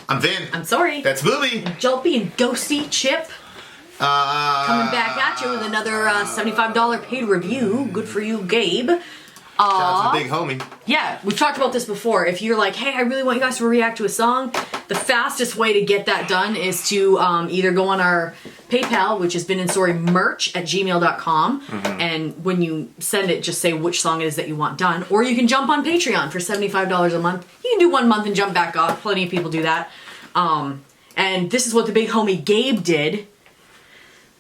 I'm Vin. I'm sorry. That's Booby. Julpy and Ghosty Chip. Coming back at you with another $75 paid review. Good for you, Gabe. Shout out to the big homie. Yeah, we've talked about this before. If you're like, hey, I really want you guys to react to a song, the fastest way to get that done is to either go on our PayPal, which is vinandsorrymerch@gmail.com, and when you send it, just say which song it is that you want done, or you can jump on Patreon for $75 a month. You can do 1 month and jump back off. Plenty of people do that. And this is what the big homie Gabe did.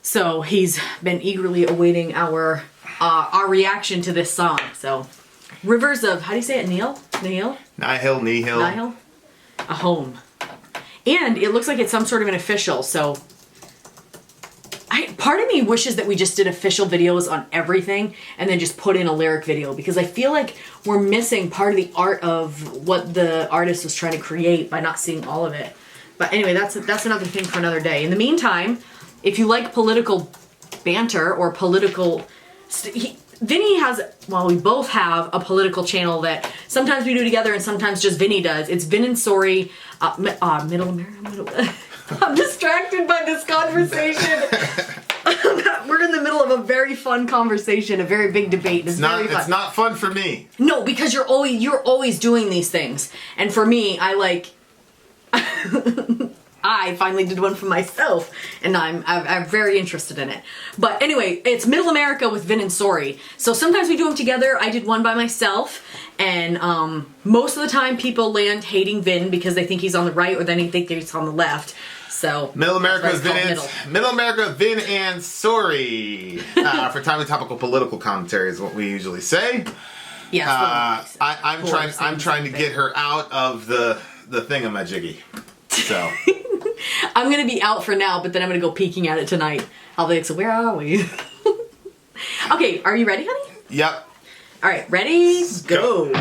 So he's been eagerly awaiting our reaction to this song. So, Rivers of, how do you say it? Nihil? Nihil. Nihil? A home. And it looks like it's some sort of an official, so part of me wishes that we just did official videos on everything and then just put in a lyric video, because I feel like we're missing part of the art of what the artist was trying to create by not seeing all of it. But anyway, that's another thing for another day. In the meantime, if you like political banter or political... Vinny has, well, we both have a political channel that sometimes we do together and sometimes just Vinny does. It's Vin and Sorry, Middle America. I'm distracted by this conversation. We're in the middle of a very fun conversation, a very big debate. It's very fun. It's not fun for me. No, because you're always doing these things, and for me, I like. I finally did one for myself, and I'm very interested in it. But anyway, it's Middle America with Vin and Sorry. So sometimes we do them together. I did one by myself, and most of the time people land hating Vin because they think he's on the right or then they think he's on the left. So Middle America Vin and Sorry. For timely topical political commentary is what we usually say. Yes. I'm trying to get her out of the thingamajiggy. So I'm gonna be out for now, but then I'm gonna go peeking at it tonight. I'll be like, so where are we? Okay, are you ready, honey? Yep. All right, ready? Go.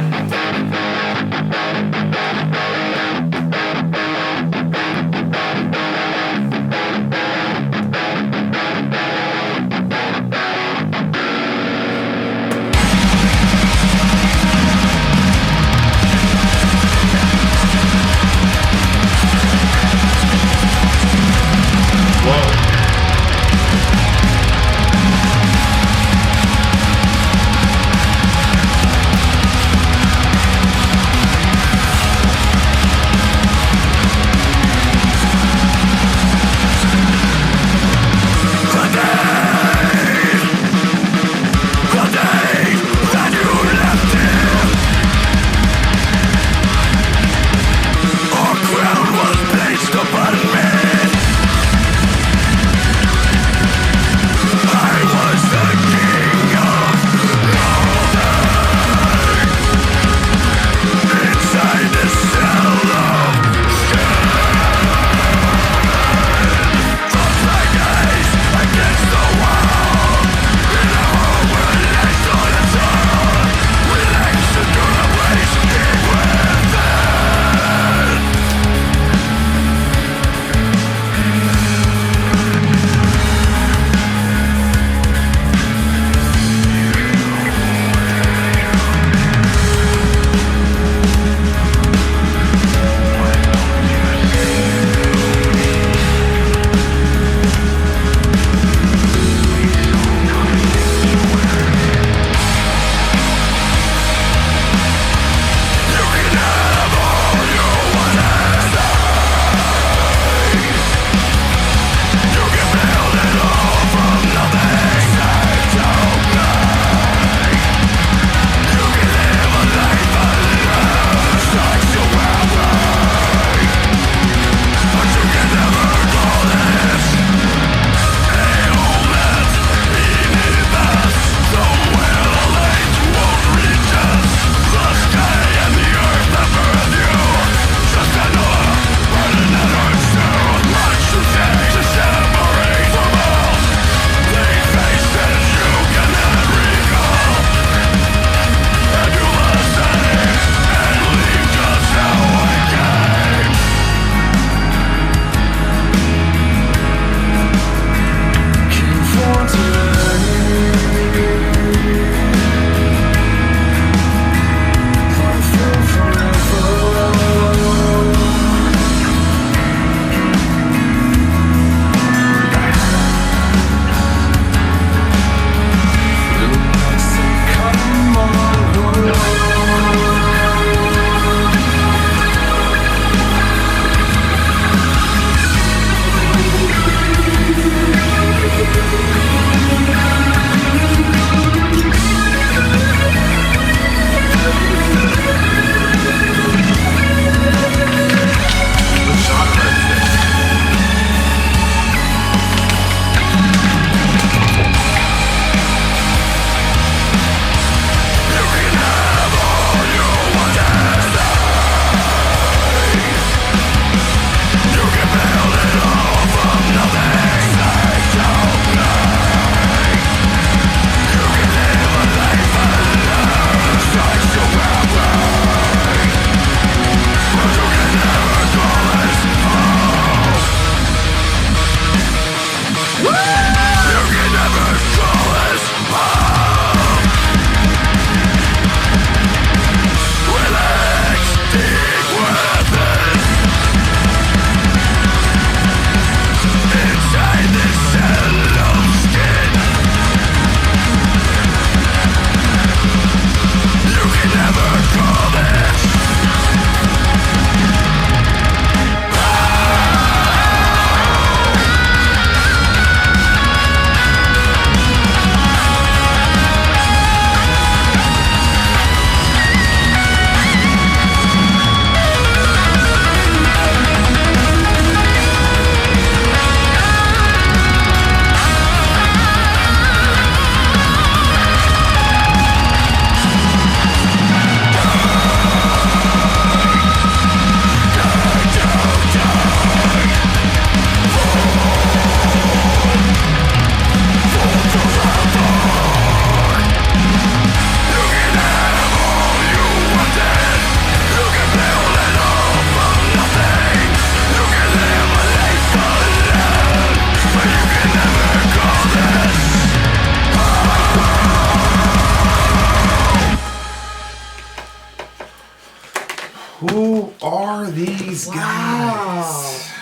Who are these guys?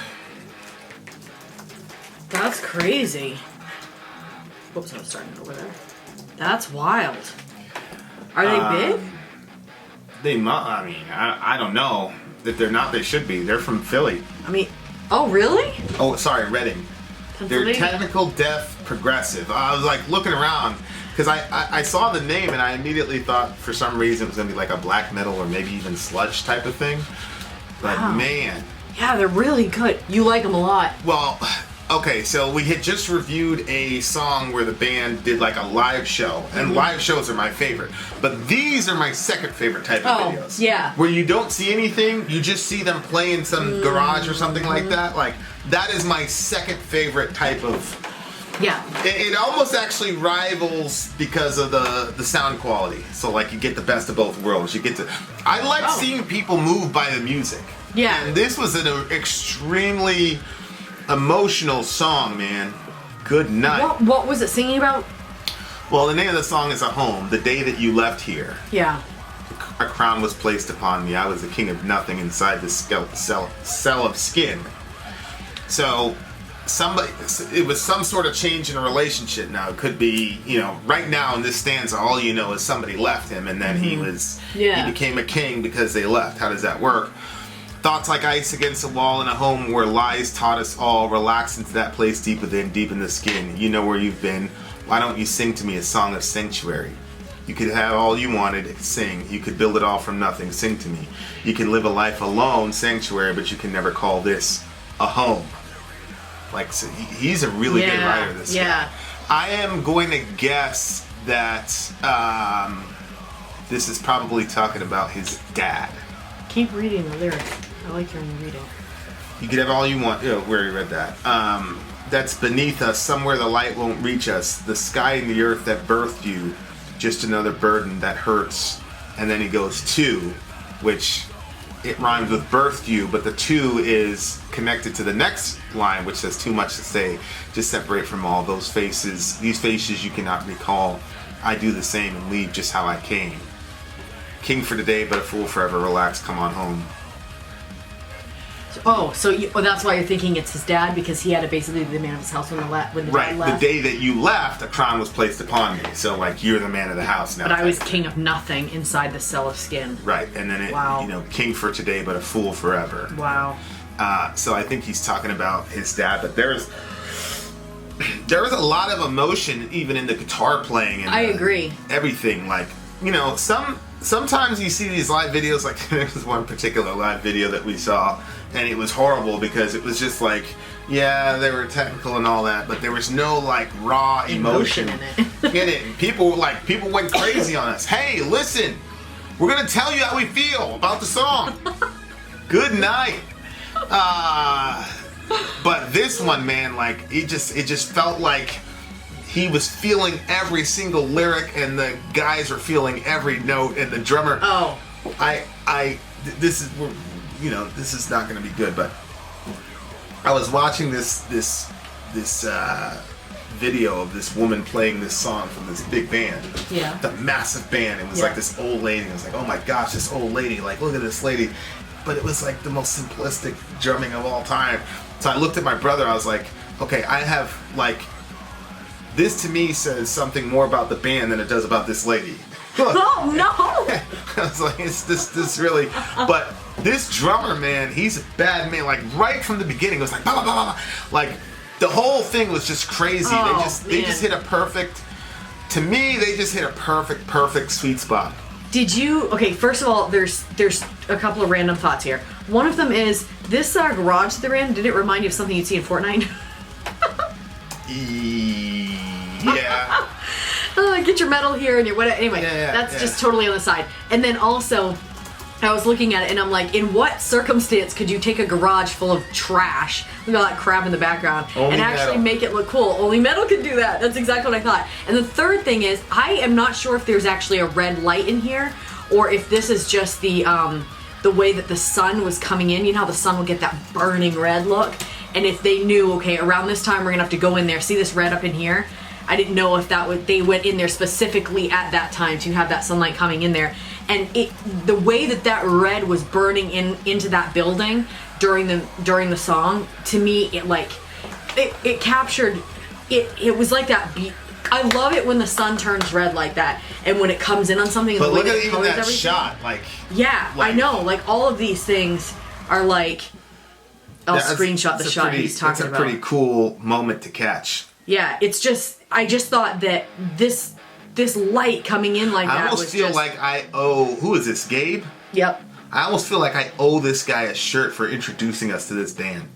That's crazy. Whoops, I was starting over there. That's wild. Are they big? I don't know. If they're not, they should be. They're from Philly. I mean, oh, really? Oh, sorry, Reading. They're technical death progressive. I was like looking around because I saw the name and I immediately thought for some reason it was going to be like a black metal or maybe even sludge type of thing. But man. Yeah, they're really good. You like them a lot. Well, okay, so we had just reviewed a song where the band did like a live show, and live shows are my favorite. But these are my second favorite type of videos. Yeah. Where you don't see anything, you just see them play in some garage or something like that. Like, that is my second favorite type of... Yeah. It almost actually rivals because of the sound quality. So, like, you get the best of both worlds. You get to... I like seeing people move by the music. Yeah. And this was an extremely... emotional song, man. Good night. What was it singing about? Well, the name of the song is A Home. The day that you left here, Yeah. a crown was placed upon me. I was the king of nothing inside this cell of skin. So, it was some sort of change in a relationship. Now, it could be, right now in this stanza, all you know is somebody left him, and then he became a king because they left. How does that work? Thoughts like ice against a wall in a home where lies taught us all. Relax into that place deep within, deep in the skin. You know where you've been. Why don't you sing to me a song of sanctuary? You could have all you wanted, sing. You could build it all from nothing, sing to me. You can live a life alone, sanctuary, but you can never call this a home. Like, so he's a really good writer, this guy. I am going to guess that this is probably talking about his dad. Keep reading the lyrics. I like hearing you read it. You could have all you want. Oh, where you read that. That's beneath us, somewhere the light won't reach us. The sky and the earth that birthed you, just another burden that hurts. And then he goes to, which it rhymes with birthed you, but the to is connected to the next line, which says too much to say. Just separate from all those faces. These faces you cannot recall. I do the same and leave just how I came. King for today, but a fool forever. Relax, come on home. So that's why you're thinking it's his dad, because he had to basically be the man of his house when the dad left. The day that you left, a crown was placed upon me. So, like, you're the man of the house now. But I was king of nothing inside the cell of skin. Right, and then king for today, but a fool forever. Wow. So I think he's talking about his dad, but there was a lot of emotion even in the guitar playing. And I agree. Everything, like, sometimes you see these live videos, like there was one particular live video that we saw, and it was horrible because it was just like, yeah, they were technical and all that, but there was no like raw emotion in it. in it. And people went crazy on us. Hey, listen, we're gonna tell you how we feel about the song. Good night. But this one, man, like it just felt like he was feeling every single lyric, and the guys were feeling every note, and the drummer. Oh. This is not going to be good, but I was watching this video of this woman playing this song from this big band. Yeah. The massive band. It was like this old lady. I was like, oh my gosh, this old lady. Like, look at this lady. But it was like the most simplistic drumming of all time. So I looked at my brother. I was like, okay, I have like, this to me says something more about the band than it does about this lady. Oh no! I was like, it's this really. But this drummer, man, he's a bad man. Like right from the beginning, it was like blah blah blah blah. Like the whole thing was just crazy. Oh, they just hit a perfect. To me, they just hit a perfect sweet spot. Did you? Okay, first of all, there's a couple of random thoughts here. One of them is this garage they're in. Did it remind you of something you'd see in Fortnite? Yeah. Get your metal here and your whatever. Anyway, that's just totally on the side. And then also, I was looking at it and I'm like, in what circumstance could you take a garage full of trash, with all that crap in the background, and actually make it look cool? Only metal can do that. That's exactly what I thought. And the third thing is, I am not sure if there's actually a red light in here, or if this is just the way that the sun was coming in. You know how the sun will get that burning red look? And if they knew, okay, around this time we're gonna have to go in there, see this red up in here. I didn't know if they went in there specifically at that time to have that sunlight coming in there. and the way that red was burning into that building during the song, to me, it captured it. It was like that beat. I love it when the sun turns red like that, and when it comes in on something. But and the look way at even colors that everything. shot, I know. Like all of these things are like. I'll screenshot the shot he's talking about. It's a pretty cool moment to catch. Yeah, it's just. I just thought that this light coming in like that. I almost feel like I owe. Who is this? Gabe? Yep. I almost feel like I owe this guy a shirt for introducing us to this band.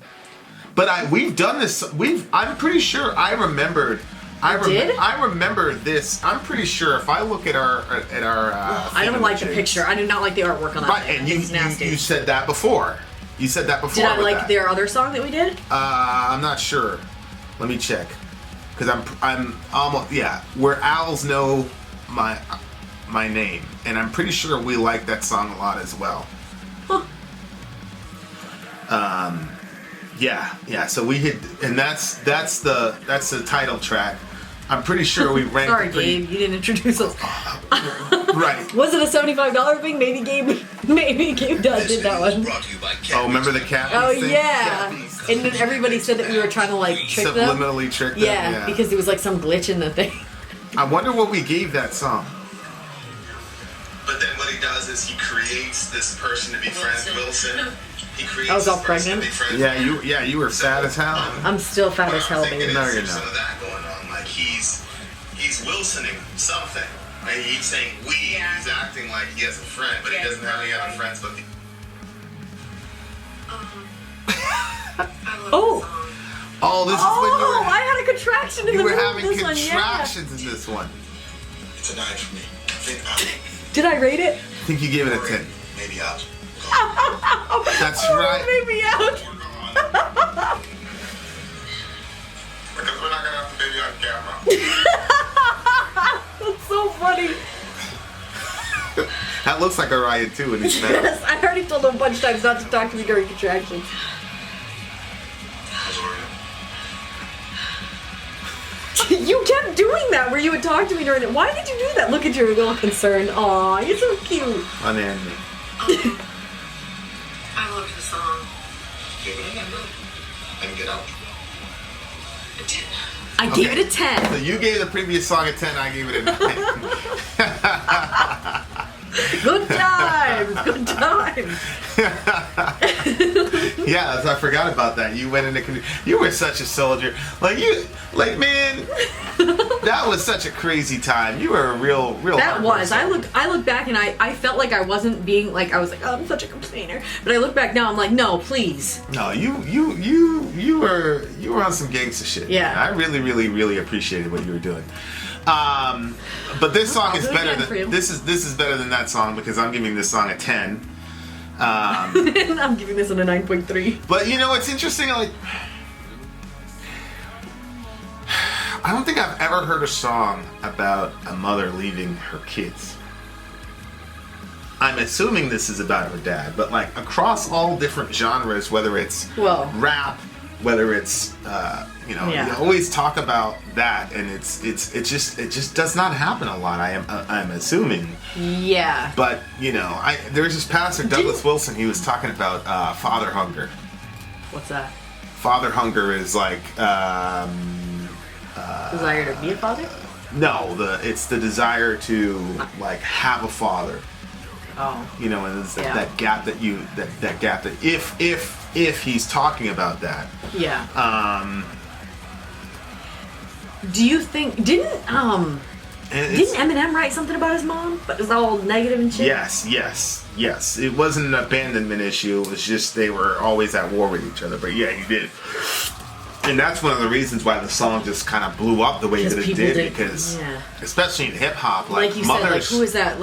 But we've done this. I'm pretty sure I remembered. I remember this. I'm pretty sure if I look at our I don't like the picture. I do not like the artwork on that. Right, and you said that before. You said that before. Did I like their other song that we did? I'm not sure. Let me check. Because I'm almost where owls know my name, and I'm pretty sure we like that song a lot as well. Huh. Yeah. So we hit, and that's the title track. I'm pretty sure we ranked. Sorry, Gabe, you didn't introduce us. Right. Was it a $75 thing? Maybe Gabe did that one. Oh, remember the cat? Oh thing? yeah. And then everybody said that we were trying to trick them. Subliminally trick them. Yeah, because there was some glitch in the thing. I wonder what we gave that song. But then what he does is he creates this person to be friends with Wilson. He creates I was all this person pregnant. to be friends Yeah, you were fat as hell. I'm still fat as hell, baby. No, you're some not. of that going on. He's Wilsoning something. And he's saying we. He's acting like he has a friend, but he doesn't have any other friends. But Oh, this is when I had a contraction in you the were middle having of this one. contractions in this one. it's a 9 for me. Did I rate it? I think you gave it a 10. Maybe out. That's Oh, right. baby out. Because we're not gonna have the baby on camera. That's so funny. That looks like a riot too in his mouth. Yes, I already told him a bunch of times not to talk to me during contractions. You kept doing that where you would talk to me during it. Why did you do that? Look at your little concern. Aw, you're so cute. Unending. I love the song. And get out. I gave it a 10. So you gave the previous song a 10, I gave it a 9. Good times. Good times. Yeah, I forgot about that. You went into you were such a soldier. Man, that was such a crazy time. You were a real That was. hard I look back and I felt like I wasn't being I was like, oh, I'm such a complainer. But I look back now, I'm like, no, please. No, you were on some gangster shit. Yeah. Man. I really, really, really appreciated what you were doing. But this song is better than this is better than that song because I'm giving this song a 10. I'm giving this one a 9.3. But it's interesting. I don't think I've ever heard a song about a mother leaving her kids. I'm assuming this is about her dad, but across all different genres, whether it's rap, whether it's you always talk about that, and it just does not happen a lot. I'm assuming. Yeah. But there was this pastor Douglas Wilson. He was talking about father hunger. What's that? Father hunger is Desire to be a father? No, it's the desire to have a father. Oh. And it's that gap that if he's talking about that. Yeah. Do you think didn't Eminem write something about his mom? But it was all negative and shit? Yes. It wasn't an abandonment issue. It was just they were always at war with each other. But yeah, he did. And that's one of the reasons why the song just kind of blew up the way that it did, because especially in hip hop, like you mothers, said, who is that?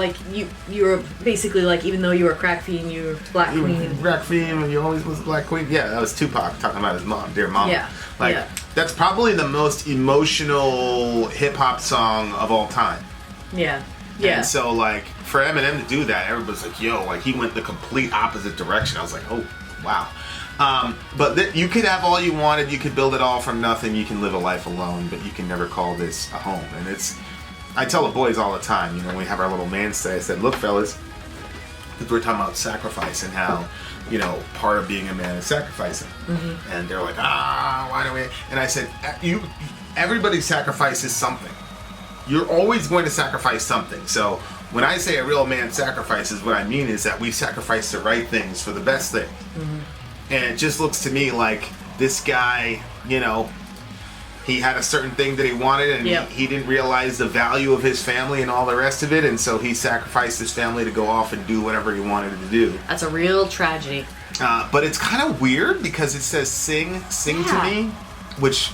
You were basically even though you were a crack fiend, you were black queen. Crack fiend, and you always was a black queen. Yeah, that was Tupac talking about his mom, dear mom. Yeah. That's probably the most emotional hip hop song of all time. Yeah. Yeah. And so for Eminem to do that, everybody's like, yo, he went the complete opposite direction. I was like, oh, wow. But you could have all you wanted, you could build it all from nothing, you can live a life alone, but you can never call this a home. And I tell the boys all the time, we have our little man say, I said, look fellas, because we're talking about sacrifice and how, you know, part of being a man is sacrificing. And they're like, why do we? And I said, everybody sacrifices something. You're always going to sacrifice something. So when I say a real man sacrifices, what I mean is that we sacrifice the right things for the best thing. And it just looks to me like this guy, you know, he had a certain thing that he wanted, and he didn't realize the value of his family and all the rest of it, and so he sacrificed his family to go off and do whatever he wanted to do. That's a real tragedy. But it's kind of weird because it says sing to me,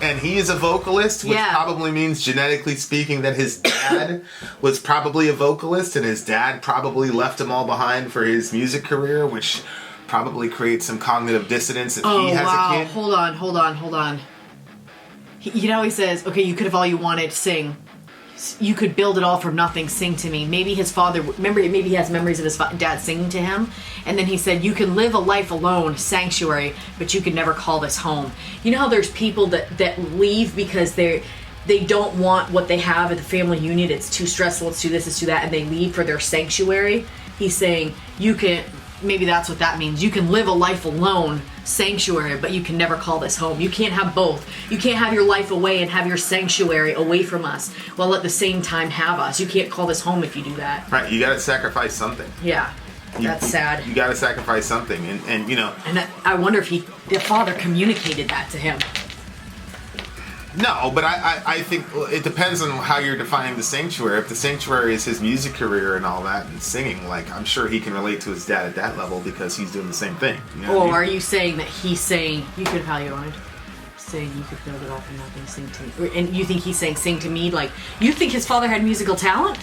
and he is a vocalist, which probably means, genetically speaking, that his dad was probably a vocalist, and his dad probably left him all behind for his music career, which probably creates some cognitive dissonance if he has a kid. Hold on. You know, he says, okay, you could have all you wanted, sing. You could build it all from nothing, sing to me. Maybe his father, maybe he has memories of his dad singing to him. And then he said, you can live a life alone, sanctuary, but you could never call this home. You know how there's people that leave because they don't want what they have at the family unit. It's too stressful, it's too this, it's too that, and they leave for their sanctuary. He's saying, maybe that's what that means. You can live a life alone, sanctuary, but you can never call this home. You can't have both. You can't have your life away and have your sanctuary away from us while at the same time have us. You can't call this home if you do that. Right, you gotta sacrifice something. Yeah, that's sad. You gotta sacrifice something, and you know. And I wonder if the father communicated that to him. No, but I think it depends on how you're defining the sanctuary. If the sanctuary is his music career and all that and singing, like, I'm sure he can relate to his dad at that level because he's doing the same thing. You know are you saying that he's saying, you could have how you wanted? Saying you could build it all from nothing, sing to me. And you think he's saying sing to me? Like, you think his father had musical talent?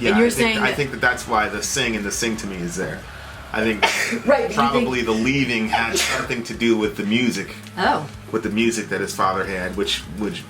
Yeah, and you're I think that's why the sing and the sing to me is there. I think right, probably the leaving had something to do with the music. Oh. With the music that his father had, which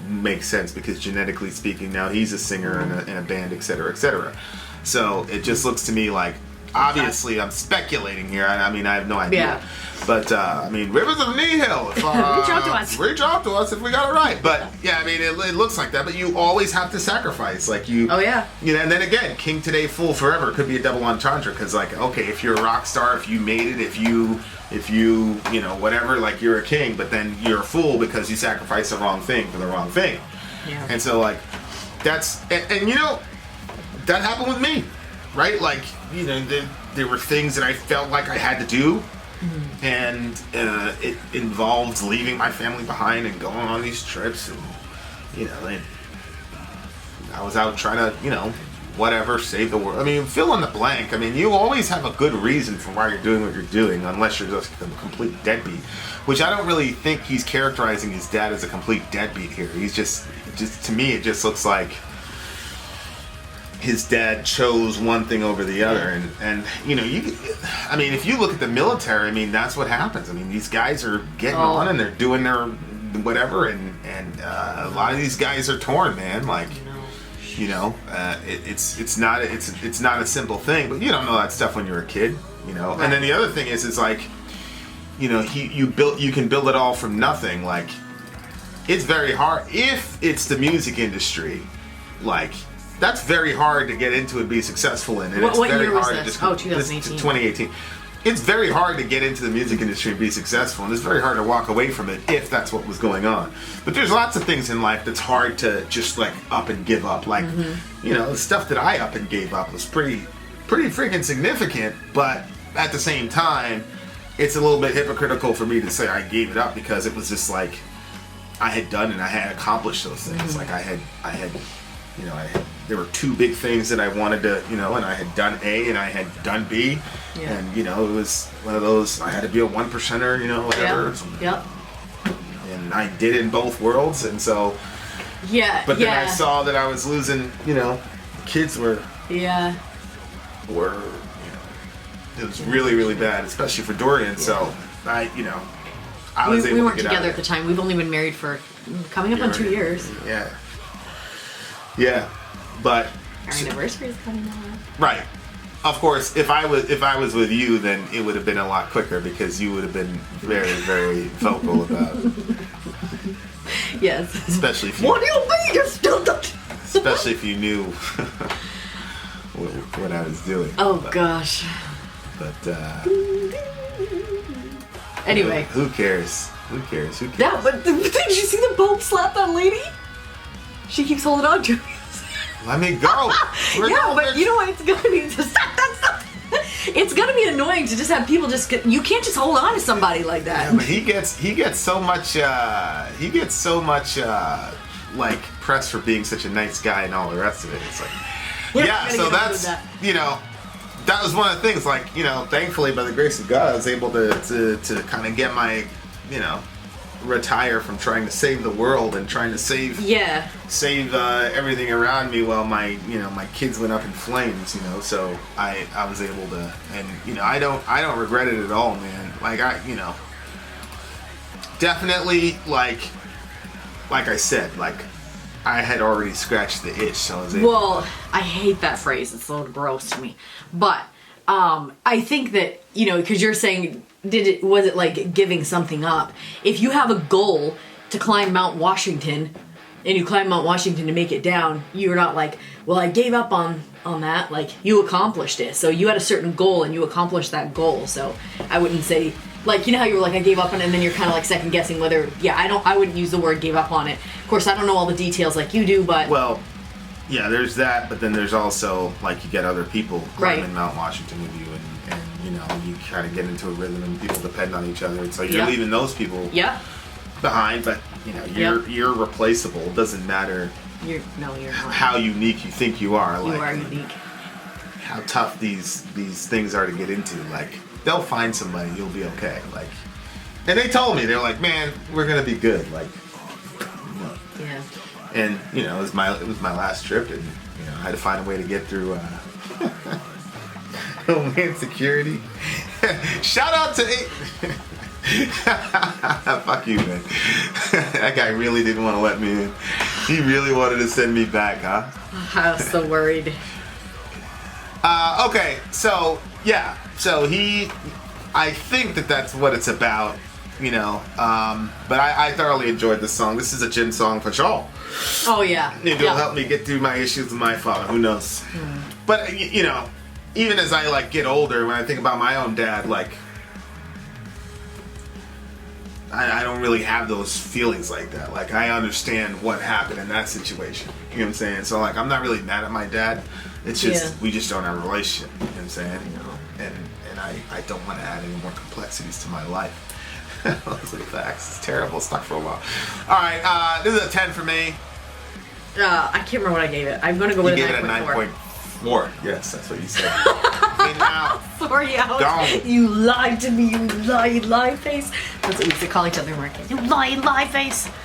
makes sense because genetically speaking, now he's a singer in a band, etc., etc. So it just looks to me like, obviously, I'm speculating here. I mean, I have no idea. Yeah. But I mean, Rivers of Nihil. Reach out to us. Reach out to us if we got it right. But yeah, I mean, it looks like that. But you always have to sacrifice, like you. Oh yeah. You know, and then again, king today, fool forever could be a double entendre because, like, okay, if you're a rock star, if you made it, if you you know, whatever, like, you're a king, but then you're a fool because you sacrificed the wrong thing for the wrong thing. Yeah. And so, like, that's and you know, that happened with me, right? Like, you know, there were things that I felt like I had to do. And it involved leaving my family behind and going on these trips, and you know, I was out trying to, you know, whatever, save the world. I mean, fill in the blank. I mean, you always have a good reason for why you're doing what you're doing, unless you're just a complete deadbeat. Which I don't really think he's characterizing his dad as a complete deadbeat here. He's just to me, it just looks like his dad chose one thing over the other, and you know, I mean, if you look at the military, I mean, that's what happens. I mean, these guys are getting on and they're doing their whatever, and a lot of these guys are torn, man. Like, you know, it's not a simple thing, but you don't know that stuff when you're a kid, you know. Right. And then the other thing is like, you know, you can build it all from nothing. Like, it's very hard if it's the music industry, like. That's very hard to get into and be successful in. And what very year was hard this? To just, 2018. 2018. It's very hard to get into the music industry and be successful, and it's very hard to walk away from it if that's what was going on. But there's lots of things in life that's hard to just like up and give up. Like, you know, the stuff that I up and gave up was pretty freaking significant, but at the same time, it's a little bit hypocritical for me to say I gave it up because it was just like I had done and I had accomplished those things. Like I had, you know, there were two big things that I wanted to, you know, and I had done A and I had done B, and you know, it was one of those, I had to be a 1%er, you know, whatever. Yep. And I did it in both worlds, and so. Yeah. But then I saw that I was losing, you know, kids were. Yeah. You know, it was really, really bad, especially for Dorian. Yeah. So I, you know, I was able to get out of it. We weren't together at the time. We've only been married for coming up on 2 years. Yeah. Yeah, but our anniversary is coming up. Right. Of course, if I was with you, then it would have been a lot quicker because you would have been very, very vocal about it. Yes. Especially if you. What do you mean you're still Especially if you knew what I was doing. Oh gosh. But Anyway. who cares? Who cares? Who cares? Yeah, but did you see the Pope slap that lady? She keeps holding on to me. Let me go. Yeah, but you know what? It's gonna be just it's gonna be annoying to just have people just you can't just hold on to somebody like that. Yeah, but he gets so much like press for being such a nice guy and all the rest of it. It's like so that's that was one of the things, like, thankfully by the grace of God I was able to kind of get my retire from trying to save the world and trying to save everything around me while my kids went up in flames, so I was able to, and I don't regret it at all, man. Like definitely like I said, like I had already scratched the itch, so I was able I hate that phrase, it's so gross to me, but I think that because you're saying was it like giving something up? If you have a goal to climb Mount Washington and you climb Mount Washington to make it down, you're not like, well, I gave up on that. Like, you accomplished it. So you had a certain goal and you accomplished that goal. So I wouldn't say, like, how you were like, I gave up on it, and then you're kind of like second guessing whether, I wouldn't use the word gave up on it. Of course, I don't know all the details like you do, but... Well, yeah, there's that, but then there's also, like, you get other people climbing Mount Washington with you, and you kind of get into a rhythm and people depend on each other. So you're leaving those people behind, but you're replaceable. It doesn't matter you're not. How unique you think you are. You are unique. How tough these things are to get into. Like, they'll find somebody, you'll be okay. Like, and they told me, they're like, man, we're gonna be good. Like, yeah. And it was my last trip, and I had to find a way to get through. Homeland Security. Shout out to fuck you, man. That guy really didn't want to let me in. He really wanted to send me back, huh? I was so worried. Okay, so I think that's what it's about, but I thoroughly enjoyed this song. This is a Jin song for sure. Oh yeah. Maybe it'll help me get through my issues with my father. Who knows? But even as I get older, when I think about my own dad, like I don't really have those feelings like that. Like, I understand what happened in that situation. You know what I'm saying? So I'm not really mad at my dad. It's just we just don't have a relationship. You know what I'm saying? And I don't want to add any more complexities to my life. Those are the facts. It's terrible. Stuck for a while. All right, this is a 10 for me. I can't remember what I gave it. I'm gonna go with a 9.4. You gave it a 9.4. Yes, that's what you said. Sorry, Alex. You lied to me, you lie face. That's what we used to call each other in work. You lie face.